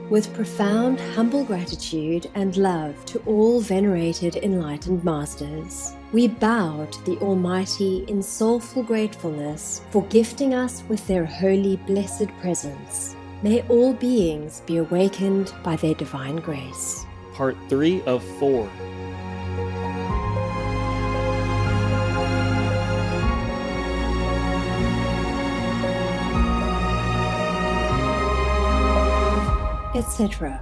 With profound, humble gratitude and love to all venerated enlightened masters, we bow to the Almighty in soulful gratefulness for gifting us with their holy, blessed presence. May all beings be awakened by their divine grace. Part 3 of 4. Etc.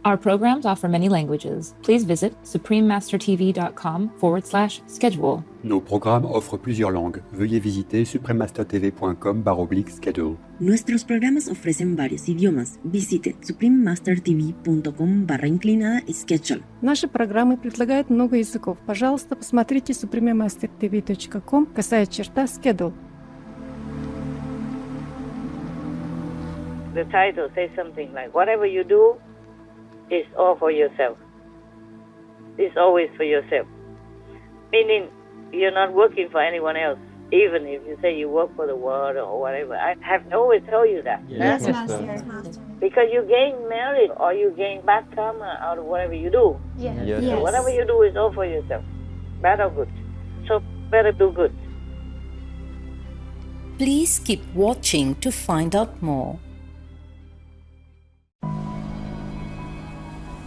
Our programs offer many languages. Please visit suprememastertv.com/schedule. Nos programmes offrent plusieurs langues. Veuillez visiter suprememastertv.com/schedule. Nuestros programas ofrecen varios idiomas. Visite suprememastertv.com/schedule. Наши программы предлагают много языков. Пожалуйста, посмотрите suprememastertv.com/schedule. The title says something like, whatever you do is all for yourself. It's always for yourself. Meaning, you're not working for anyone else. Even if you say you work for the world or whatever. I have always told you that. Yes, Master. Because you gain merit or you gain bad karma out of whatever you do. Yes. So whatever you do is all for yourself. Bad or good. So better do good. Please keep watching to find out more.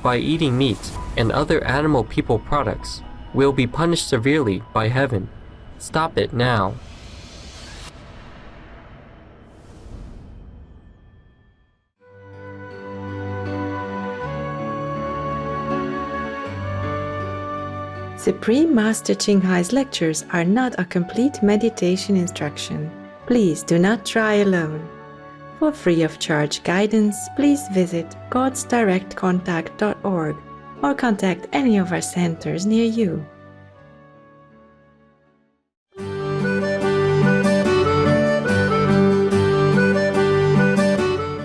By eating meat and other animal people products, will be punished severely by heaven. Stop it now. Supreme Master Ching Hai's lectures are not a complete meditation instruction. Please do not try alone. For free of charge guidance, please visit godsdirectcontact.org or contact any of our centers near you.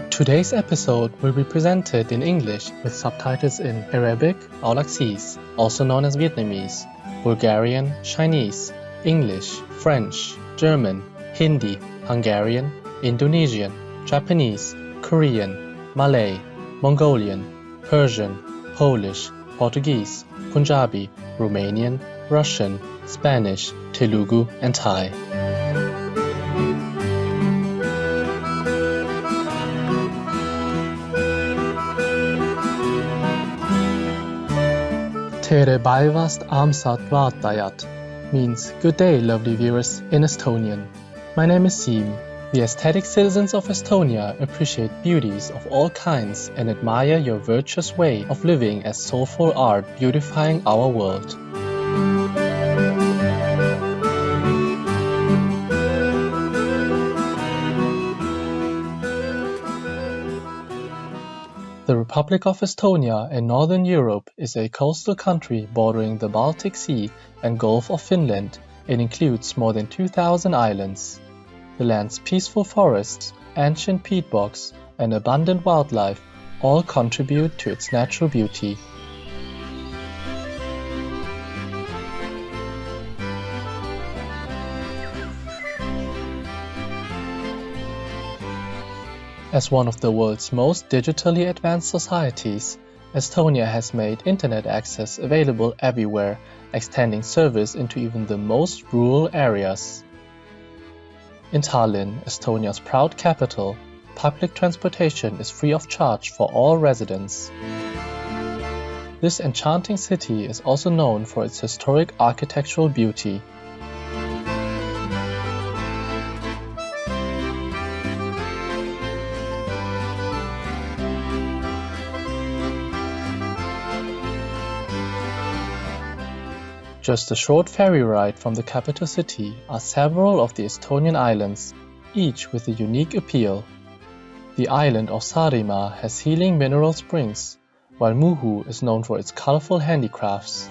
Today's episode will be presented in English with subtitles in Arabic, Aulaxese, also known as Vietnamese, Bulgarian, Chinese, English, French, German, Hindi, Hungarian, Indonesian, Japanese, Korean, Malay, Mongolian, Persian, Polish, Portuguese, Punjabi, Romanian, Russian, Spanish, Telugu, and Thai. Tere Baivast Amsat Vatayat means good day, lovely viewers, in Estonian. My name is Siim. The aesthetic citizens of Estonia appreciate beauties of all kinds and admire your virtuous way of living as soulful art beautifying our world. The Republic of Estonia in Northern Europe is a coastal country bordering the Baltic Sea and Gulf of Finland and includes more than 2,000 islands. The land's peaceful forests, ancient peat bogs, and abundant wildlife all contribute to its natural beauty. As one of the world's most digitally advanced societies, Estonia has made internet access available everywhere, extending service into even the most rural areas. In Tallinn, Estonia's proud capital, public transportation is free of charge for all residents. This enchanting city is also known for its historic architectural beauty. Just a short ferry ride from the capital city are several of the Estonian islands, each with a unique appeal. The island of Saaremaa has healing mineral springs, while Muhu is known for its colorful handicrafts.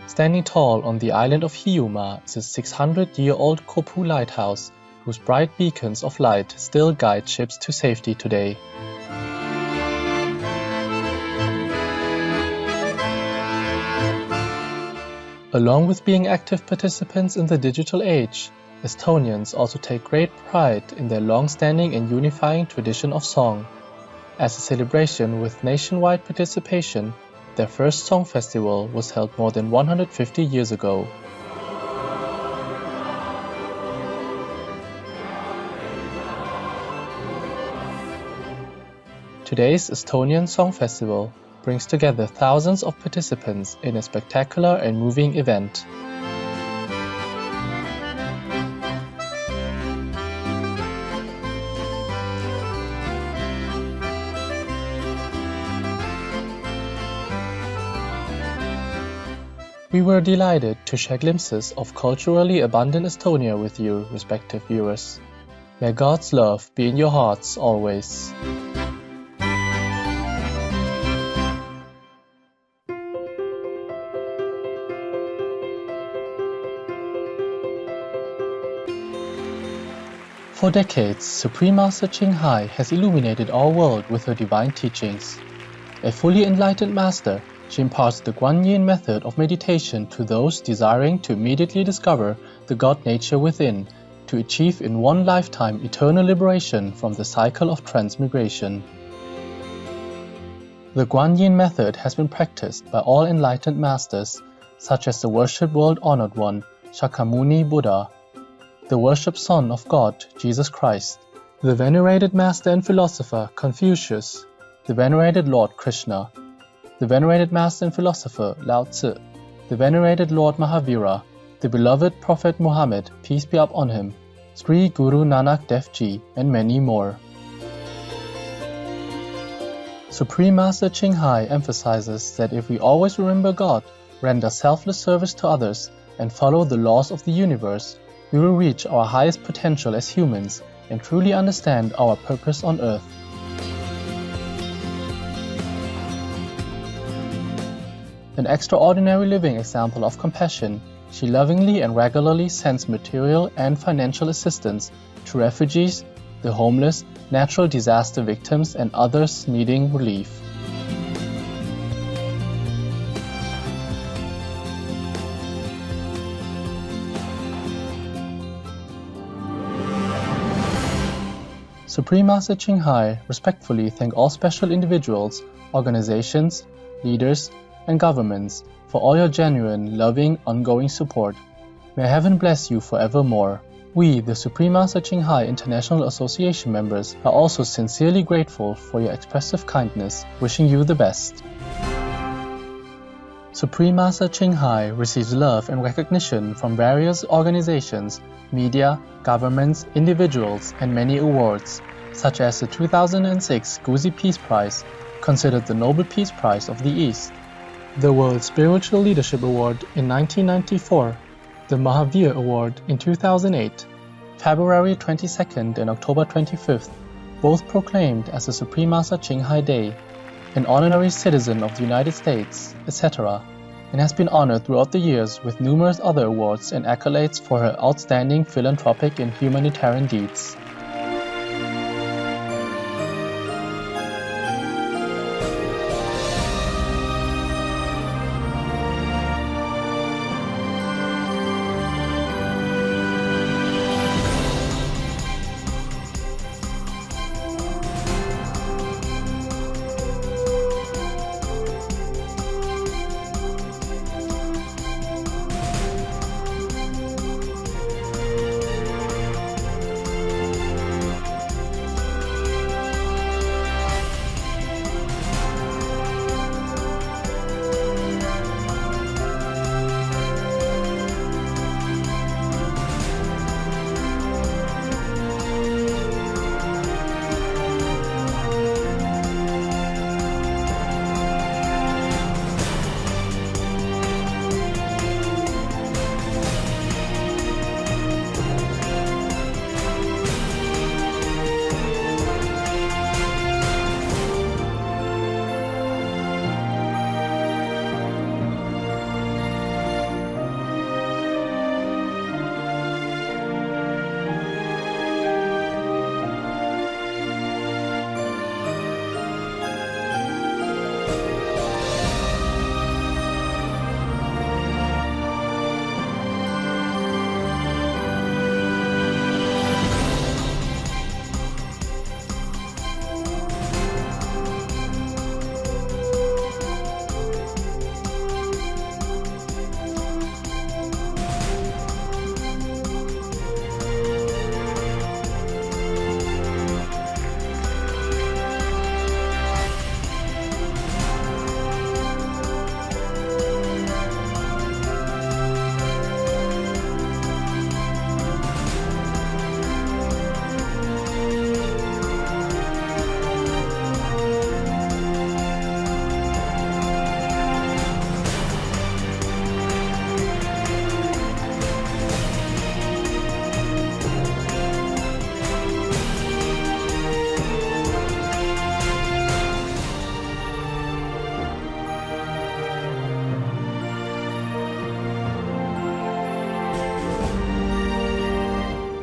Standing tall on the island of Hiiumaa is a 600-year-old Kopu lighthouse, whose bright beacons of light still guide ships to safety today. Along with being active participants in the digital age, Estonians also take great pride in their long-standing and unifying tradition of song. As a celebration with nationwide participation, their first song festival was held more than 150 years ago. Today's Estonian Song Festival brings together thousands of participants in a spectacular and moving event. We were delighted to share glimpses of culturally abundant Estonia with you, respective viewers. May God's love be in your hearts always. For decades, Supreme Master Ching Hai has illuminated our world with her divine teachings. A fully enlightened master, she imparts the Guanyin method of meditation to those desiring to immediately discover the God nature within, to achieve in one lifetime eternal liberation from the cycle of transmigration. The Guanyin method has been practiced by all enlightened masters, such as the worshipped world-honored one, Shakyamuni Buddha, the worshipped Son of God, Jesus Christ, the venerated master and philosopher, Confucius, the venerated Lord Krishna, the venerated master and philosopher, Lao Tzu, the venerated Lord Mahavira, the beloved Prophet Muhammad, peace be upon him, Sri Guru Nanak Dev Ji, and many more. Supreme Master Ching Hai emphasizes that if we always remember God, render selfless service to others, and follow the laws of the universe, we will reach our highest potential as humans and truly understand our purpose on earth. An extraordinary living example of compassion, she lovingly and regularly sends material and financial assistance to refugees, the homeless, natural disaster victims, and others needing relief. Supreme Master Ching Hai respectfully thank all special individuals, organizations, leaders, and governments for all your genuine, loving, ongoing support. May heaven bless you forevermore. We, the Supreme Master Ching Hai International Association members, are also sincerely grateful for your expressive kindness, wishing you the best. Supreme Master Ching Hai receives love and recognition from various organizations, media, governments, individuals, and many awards, such as the 2006 Guzi Peace Prize, considered the Nobel Peace Prize of the East, the World Spiritual Leadership Award in 1994, the Mahavir Award in 2008, February 22nd and October 25th, both proclaimed as the Supreme Master Ching Hai Day, an honorary citizen of the United States, etc., and has been honored throughout the years with numerous other awards and accolades for her outstanding philanthropic and humanitarian deeds.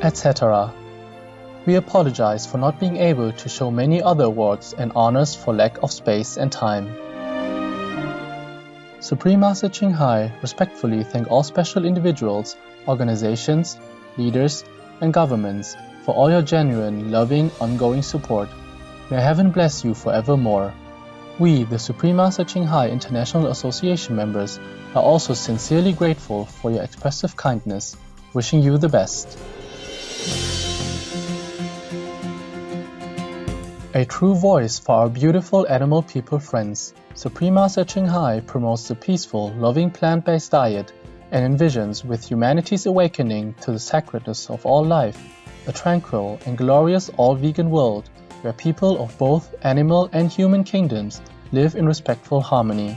etc. We apologize for not being able to show many other awards and honors for lack of space and time. Supreme Master Ching Hai respectfully thank all special individuals, organizations, leaders, and governments for all your genuine, loving, ongoing support. May Heaven bless you forevermore. We, the Supreme Master Ching Hai International Association members, are also sincerely grateful for your expressive kindness, wishing you the best. A true voice for our beautiful animal people friends, Supreme Master Ching Hai promotes the peaceful, loving plant-based diet and envisions with humanity's awakening to the sacredness of all life, a tranquil and glorious all-vegan world where people of both animal and human kingdoms live in respectful harmony.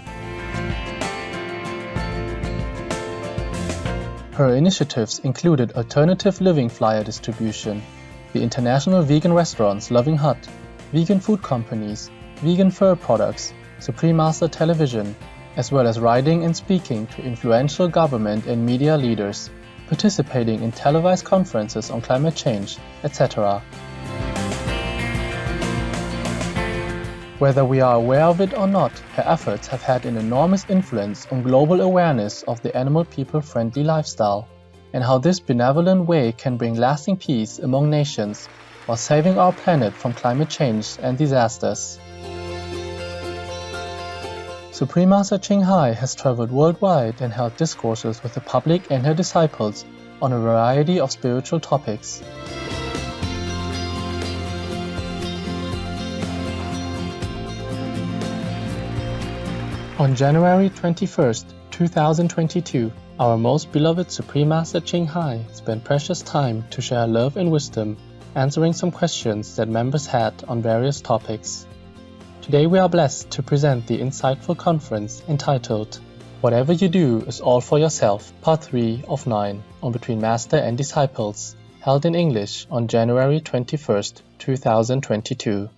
Her initiatives included alternative living flyer distribution, the international vegan restaurants Loving Hut, vegan food companies, vegan fur products, Supreme Master Television, as well as writing and speaking to influential government and media leaders, participating in televised conferences on climate change, etc. Whether we are aware of it or not, her efforts have had an enormous influence on global awareness of the animal people-friendly lifestyle, and how this benevolent way can bring lasting peace among nations while saving our planet from climate change and disasters. Supreme Master Ching Hai has traveled worldwide and held discourses with the public and her disciples on a variety of spiritual topics. On January 21st, 2022, our most beloved Supreme Master Ching Hai spent precious time to share love and wisdom, answering some questions that members had on various topics. Today we are blessed to present the insightful conference entitled Whatever You Do is All for Yourself, Part 3 of 9 on Between Master and Disciples, held in English on January 21st, 2022.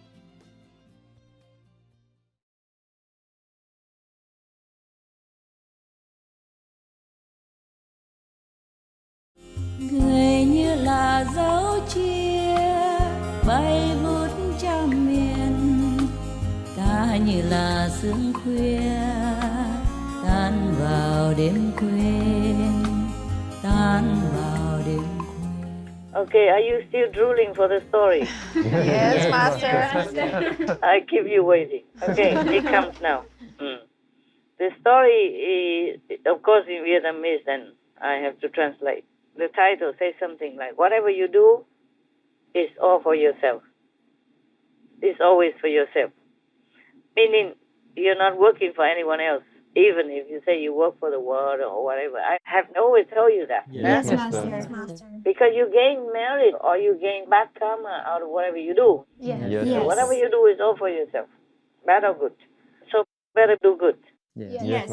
Người như là dấu chia bay vút trăm miền, ta như là sương khuya tan vào đêm quên, tan vào đêm quên. Okay, are you still drooling for the story? Yes, Master. I keep you waiting. Okay, it comes now. The story is, of course, in Vietnamese, and I have to translate. The title says something like, whatever you do is all for yourself. It's always for yourself. Meaning, you're not working for anyone else, even if you say you work for the world or whatever. I have always told you that. Yes, huh? Master. Because you gain merit or you gain bad karma out of whatever you do. Yes. So whatever you do is all for yourself, bad or good. So better do good. Yes.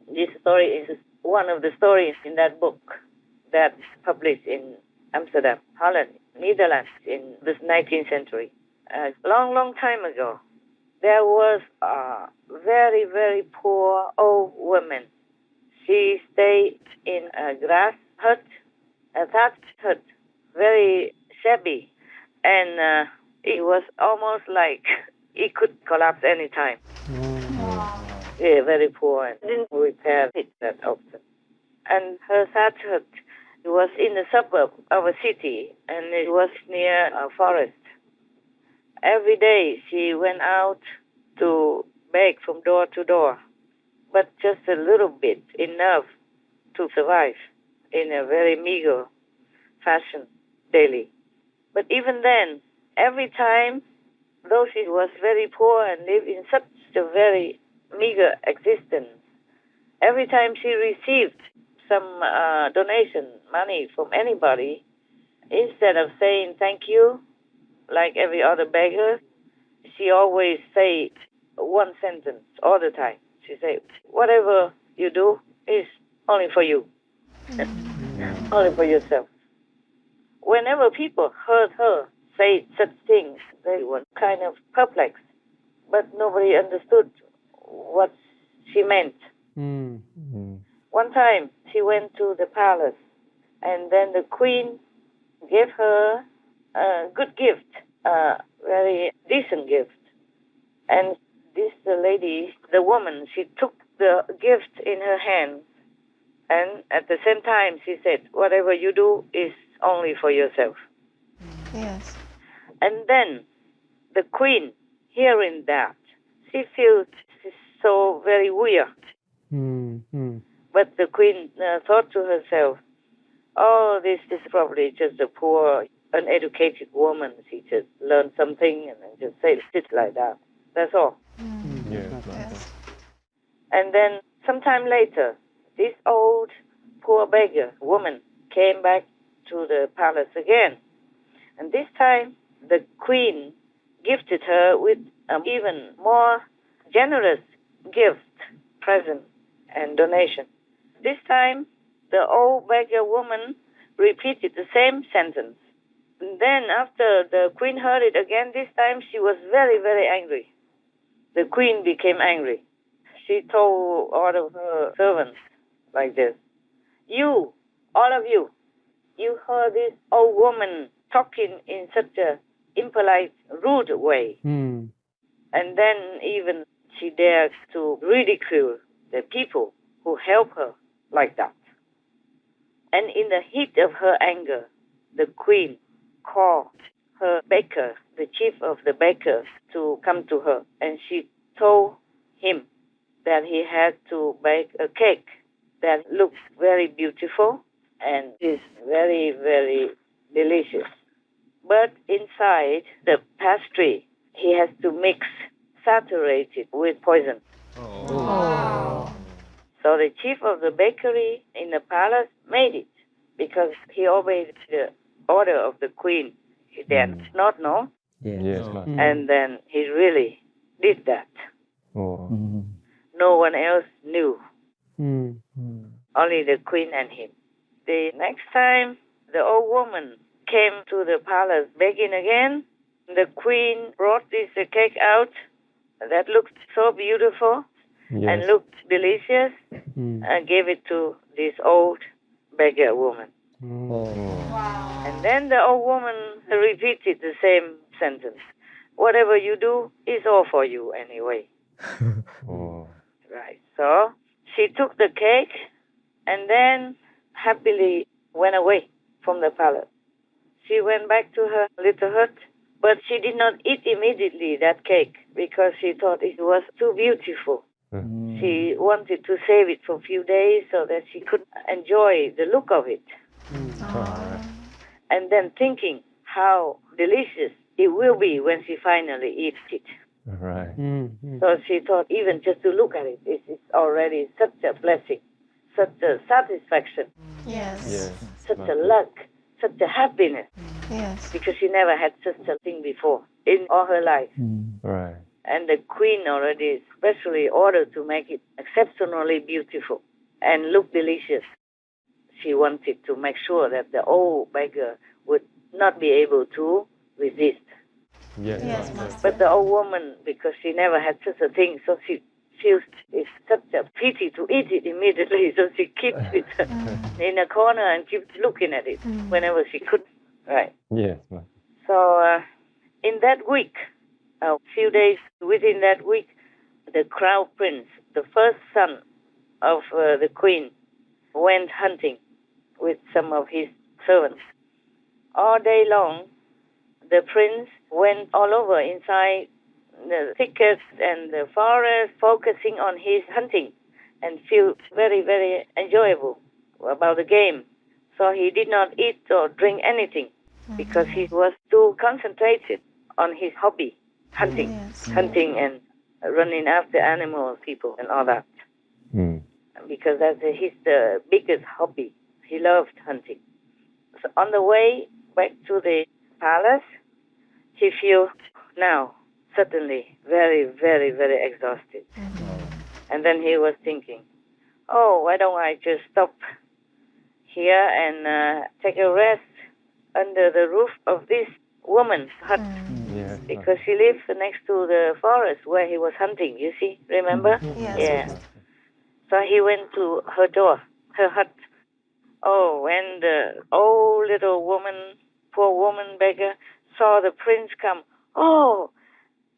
This story is one of the stories in that book that's published in Amsterdam, Holland, Netherlands in the 19th century. A long time ago, there was a very, very poor old woman. She stayed in a grass hut, a thatched hut, very shabby, and it was almost like it could collapse any time. Yeah, very poor, and didn't repair it that often. And her thatched hut was in the suburb of a city, and it was near a forest. Every day she went out to beg from door to door, but just a little bit, enough to survive in a very meager fashion daily. But even then, every time, though she was very poor and lived in such a very meager existence, every time she received some donation money from anybody, instead of saying thank you like every other beggar, she always say one sentence all the time. She say, whatever you do is only for you, only for yourself. Whenever people heard her say such things, they were kind of perplexed, but nobody understood what she meant. One time, she went to the palace, and then the queen gave her a good gift, a very decent gift. And this lady, the woman, she took the gift in her hand, and at the same time she said, whatever you do is only for yourself. Yes. And then the queen, hearing that, she feels so very weird. But the queen thought to herself, oh, this is probably just a poor, uneducated woman. She just learned something and then just said it like that. That's all. Yes. And then sometime later, this old poor beggar woman came back to the palace again. And this time, the queen gifted her with an even more generous gift, present, and donation. This time, the old beggar woman repeated the same sentence. And then after the queen heard it again, this time she was very, very angry. The queen became angry. She told all of her servants like this, you, all of you, you heard this old woman talking in such a impolite, rude way. And then even she dares to ridicule the people who help her like that. And in the heat of her anger, the queen called her baker, the chief of the bakers, to come to her. And she told him that he had to bake a cake that looks very beautiful and is very, very delicious. But inside the pastry, he has to mix saturated with poison. So the chief of the bakery in the palace made it because he obeyed the order of the queen. He did not know. And then he really did that. No one else knew. Only the queen and him. The next time, the old woman came to the palace begging again. The queen brought this cake out that looked so beautiful and looked delicious and gave it to this old beggar woman. And then the old woman repeated the same sentence. Whatever you do is all for you anyway. Right. So she took the cake and then happily went away from the palace. She went back to her little hut, but she did not eat immediately that cake because she thought it was too beautiful. She wanted to save it for a few days so that she could enjoy the look of it. And then thinking how delicious it will be when she finally eats it. So she thought even just to look at it is already such a blessing, such a satisfaction, such a luck, such a happiness. Because she never had such a thing before in all her life. And the queen already specially ordered to make it exceptionally beautiful and look delicious. She wanted to make sure that the old beggar would not be able to resist. But the old woman, because she never had such a thing, so she feels it's such a pity to eat it immediately, so she keeps it in a corner and keeps looking at it whenever she could. Right. So in that week, a few days within that week, the crown prince, the first son of the queen, went hunting with some of his servants. All day long, the prince went all over inside the thickets and the forest, focusing on his hunting and feel very, very enjoyable about the game. So he did not eat or drink anything because he was too concentrated on his hobby, hunting, hunting and running after animals, people, and all that. Because that's his biggest hobby. He loved hunting. So on the way back to the palace, he feels now suddenly very, very, very exhausted. And then he was thinking, oh, why don't I just stop here and take a rest under the roof of this woman's hut? Because she lived next to the forest where he was hunting, you see, remember? So he went to her door, her hut. Oh, when the old little woman poor woman beggar saw the prince come, oh,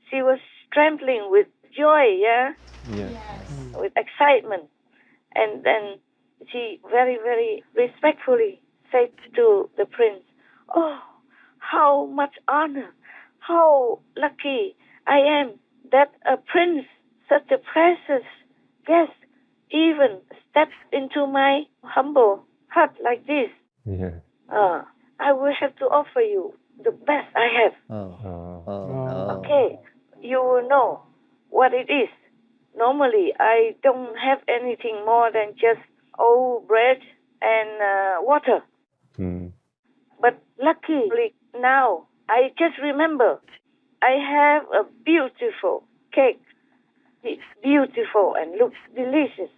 she was trembling with joy, yeah? Yes. With excitement. And then she very, very respectfully said to the prince, oh, how much honor, how lucky I am that a prince, such a precious guest, even stepped into my humble hut like this. Yes. I will have to offer you the best I have. No. Okay, you will know what it is. Normally, I don't have anything more than just old bread and water. But luckily now, I just remember I have a beautiful cake. It's beautiful and looks delicious.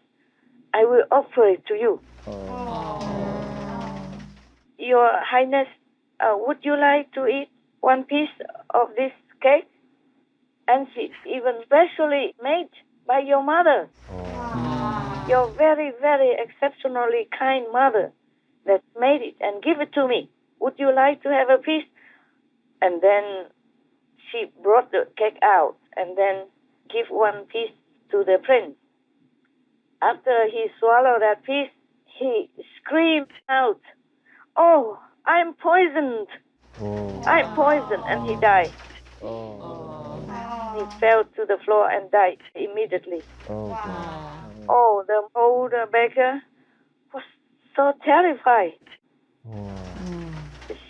I will offer it to you. Your Highness, would you like to eat one piece of this cake? And it's even specially made by your mother. Your very, very exceptionally kind mother that made it and give it to me. Would you like to have a piece? And then she brought the cake out and then give one piece to the prince. After he swallowed that piece, he screamed out, oh, I'm poisoned. I'm poisoned. And he died. He fell to the floor and died immediately. Oh, the older beggar was so terrified.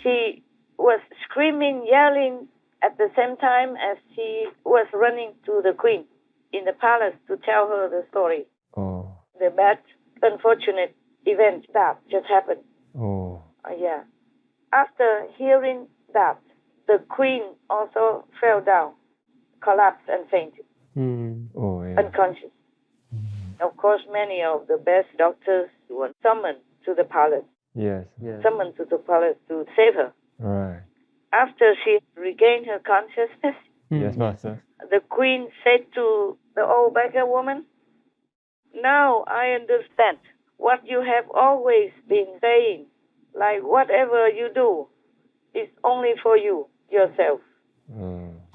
She was screaming, yelling at the same time as she was running to the queen in the palace to tell her the story. The bad, unfortunate event that just happened. Yeah. After hearing that, the queen also fell down, collapsed and fainted, unconscious. Of course, many of the best doctors were summoned to the palace. Summoned to the palace to save her. Right. After she regained her consciousness, Yes, Master. the queen said to the old beggar woman, now I understand what you have always been saying. Like whatever you do is only for you, yourself.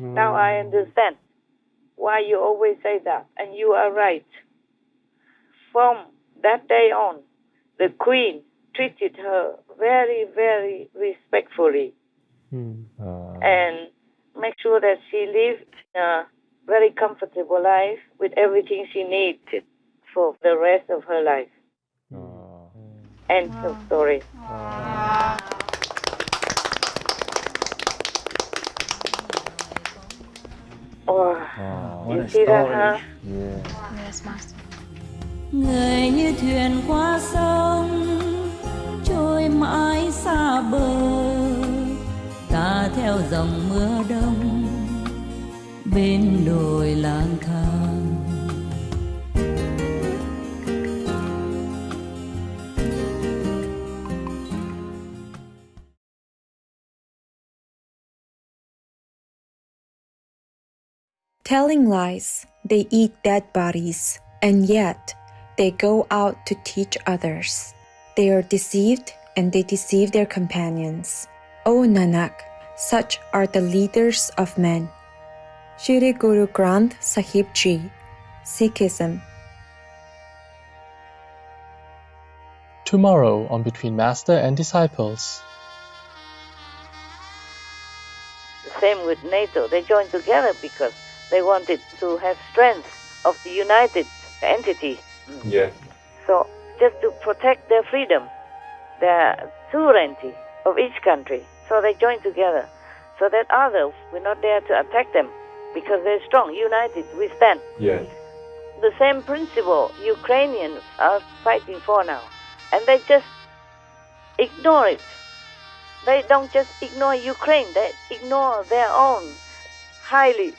Now I understand why you always say that. And you are right. From that day on, the queen treated her very, very respectfully and make sure that she lived a very comfortable life with everything she needed for the rest of her life. End of story. You see that, huh? Yes, Master. Người như thuyền qua sông trôi mãi xa bờ, ta theo dòng mưa đông bên đồi lang thang. Telling lies, they eat dead bodies, and yet they go out to teach others. They are deceived and they deceive their companions. O Nanak, such are the leaders of men. Shri Guru Granth Sahib Ji, Sikhism. Tomorrow on Between Master and Disciples. The same with NATO. They joined together because they wanted to have strength of the united entity. Yes. So just to protect their freedom, their sovereignty of each country. So they joined together so that others will not dare to attack them because they're strong, united, we stand. Yes. The same principle Ukrainians are fighting for now. And they just ignore it. They don't just ignore Ukraine, they ignore their own highly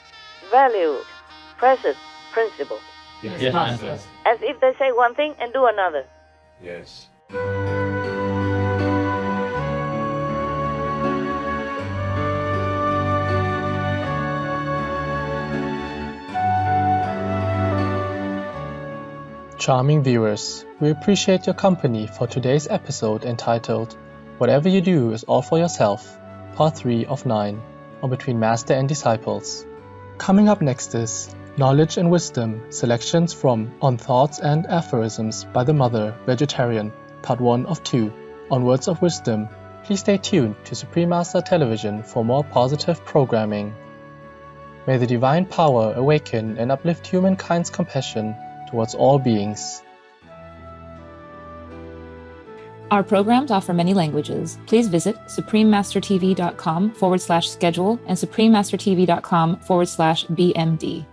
valued, precious principle. Yes, Master. As if they say one thing and do another. Yes. Charming viewers, we appreciate your company for today's episode entitled Whatever You Do is All for Yourself. Part 3 of 9, on Between Master and Disciples. Coming up next is Knowledge and Wisdom, selections from On Thoughts and Aphorisms by the Mother, Vegetarian, Part 1 of 2, on Words of Wisdom. Please stay tuned to Supreme Master Television for more positive programming. May the divine power awaken and uplift humankind's compassion towards all beings. Our programs offer many languages. Please visit suprememastertv.com/schedule and suprememastertv.com/BMD.